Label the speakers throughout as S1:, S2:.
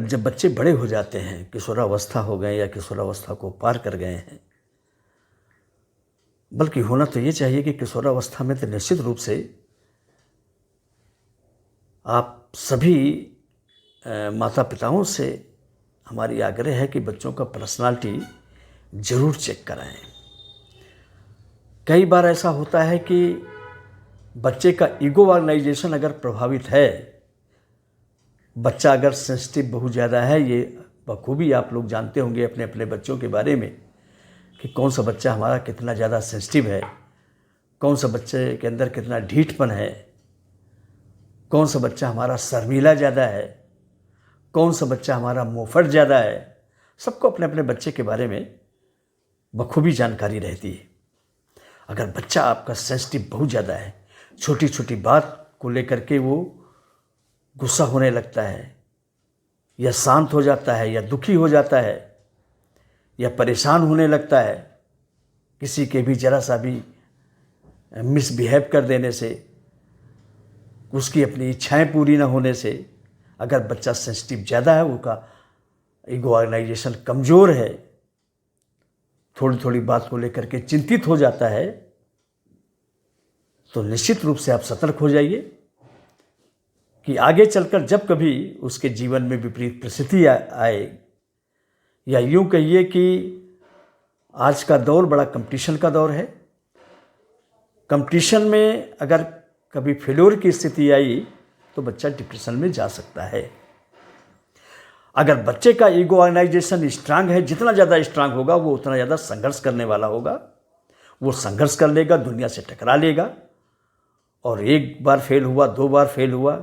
S1: जब बच्चे बड़े हो जाते हैं, किशोरावस्था हो गए या किशोरावस्था को पार कर गए हैं, बल्कि होना तो ये चाहिए कि किशोरावस्था में तो निश्चित रूप से आप सभी माता पिताओं से हमारी आग्रह है कि बच्चों का पर्सनालिटी ज़रूर चेक कराएं। कई बार ऐसा होता है कि बच्चे का ईगो ऑर्गेनाइजेशन अगर प्रभावित है, बच्चा अगर सेंसिटिव बहुत ज़्यादा है, ये बखूबी आप लोग जानते होंगे अपने अपने बच्चों के बारे में कि कौन सा बच्चा हमारा कितना ज़्यादा सेंसिटिव है, कौन सा बच्चे के अंदर कितना ढीठपन है, कौन सा बच्चा हमारा शर्मीला ज़्यादा है, कौन सा बच्चा हमारा मुंहफट ज़्यादा है। सबको अपने अपने बच्चे के बारे में बखूबी जानकारी रहती है। अगर बच्चा आपका सेंसिटिव बहुत ज़्यादा है, छोटी छोटी बात को लेकर के वो गुस्सा होने लगता है, या शांत हो जाता है, या दुखी हो जाता है, या परेशान होने लगता है, किसी के भी ज़रा सा भी मिसबिहेव कर देने से, उसकी अपनी इच्छाएं पूरी ना होने से, अगर बच्चा सेंसिटिव ज़्यादा है, उसका ईगो ऑर्गेनाइजेशन कमज़ोर है, थोड़ी थोड़ी बात को लेकर के चिंतित हो जाता है, तो निश्चित रूप से आप सतर्क हो जाइए कि आगे चलकर जब कभी उसके जीवन में विपरीत परिस्थिति आए, या यूँ कहिए कि आज का दौर बड़ा कंपटीशन का दौर है। कंपटीशन में अगर कभी फेल्योर की स्थिति आई तो बच्चा डिप्रेशन में जा सकता है। अगर बच्चे का ईगो ऑर्गेनाइजेशन स्ट्रांग है, जितना ज़्यादा स्ट्रांग होगा वो उतना ज़्यादा संघर्ष करने वाला होगा। वो संघर्ष कर लेगा, दुनिया से टकरा लेगा, और एक बार फेल हुआ, दो बार फेल हुआ,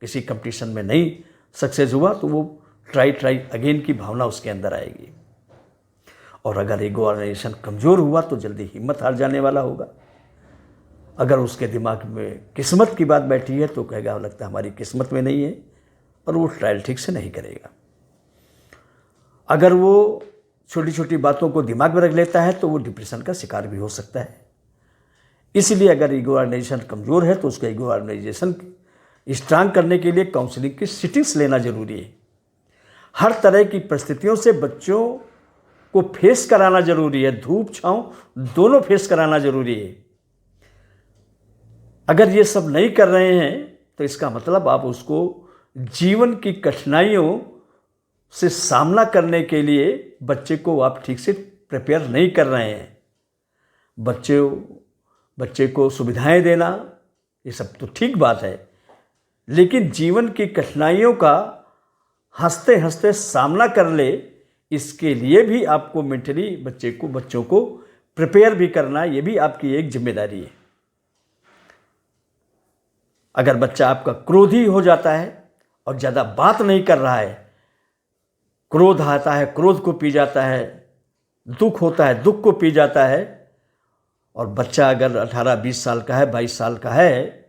S1: किसी कंपटीशन में नहीं सक्सेस हुआ, तो वो ट्राई अगेन की भावना उसके अंदर आएगी। और अगर ईगो ऑर्गेनाइजेशन कमज़ोर हुआ तो जल्दी हिम्मत हार जाने वाला होगा। अगर उसके दिमाग में किस्मत की बात बैठी है तो कहेगा लगता है हमारी किस्मत में नहीं है, और वो ट्रायल ठीक से नहीं करेगा। अगर वो छोटी छोटी बातों को दिमाग में रख लेता है तो वो डिप्रेशन का शिकार भी हो सकता है। इसलिए अगर ईगो ऑर्गेनाइजेशन कमज़ोर है तो उसका ईगो ऑर्गेनाइजेशन स्ट्रांग करने के लिए काउंसलिंग की सिटिंग्स लेना जरूरी है। हर तरह की परिस्थितियों से बच्चों को फेस कराना जरूरी है, धूप छांव दोनों फेस कराना जरूरी है। अगर ये सब नहीं कर रहे हैं तो इसका मतलब आप उसको जीवन की कठिनाइयों से सामना करने के लिए बच्चे को आप ठीक से प्रिपेयर नहीं कर रहे हैं। बच्चे को सुविधाएं देना ये सब तो ठीक बात है, लेकिन जीवन की कठिनाइयों का हंसते हंसते सामना कर ले, इसके लिए भी आपको मेंटली बच्चों को प्रिपेयर भी करना, ये भी आपकी एक जिम्मेदारी है। अगर बच्चा आपका क्रोधी हो जाता है और ज़्यादा बात नहीं कर रहा है, क्रोध आता है क्रोध को पी जाता है, दुख होता है दुख को पी जाता है, और बच्चा अगर 18-20 साल का है, 22 साल का है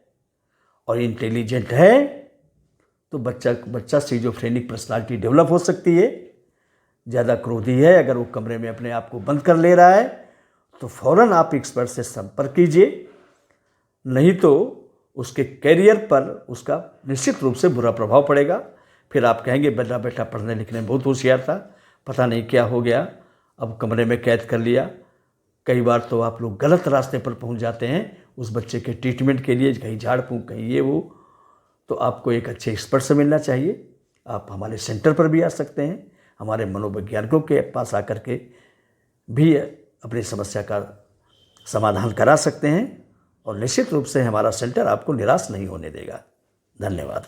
S1: और इंटेलिजेंट है, तो बच्चा सिजोफ्रेनिक पर्सनालिटी डेवलप हो सकती है। ज़्यादा क्रोधी है, अगर वो कमरे में अपने आप को बंद कर ले रहा है तो फ़ौरन आप एक्सपर्ट से संपर्क कीजिए, नहीं तो उसके कैरियर पर उसका निश्चित रूप से बुरा प्रभाव पड़ेगा। फिर आप कहेंगे बेटा पढ़ने लिखने में बहुत होशियार था, पता नहीं क्या हो गया, अब कमरे में कैद कर लिया। कई बार तो आप लोग गलत रास्ते पर पहुंच जाते हैं उस बच्चे के ट्रीटमेंट के लिए, कहीं झाड़ फूंक कहीं ये वो। तो आपको एक अच्छे एक्सपर्ट से मिलना चाहिए। आप हमारे सेंटर पर भी आ सकते हैं, हमारे मनोवैज्ञानिकों के पास आकर के भी अपनी समस्या का समाधान करा सकते हैं, और निश्चित रूप से हमारा सेंटर आपको निराश नहीं होने देगा। धन्यवाद।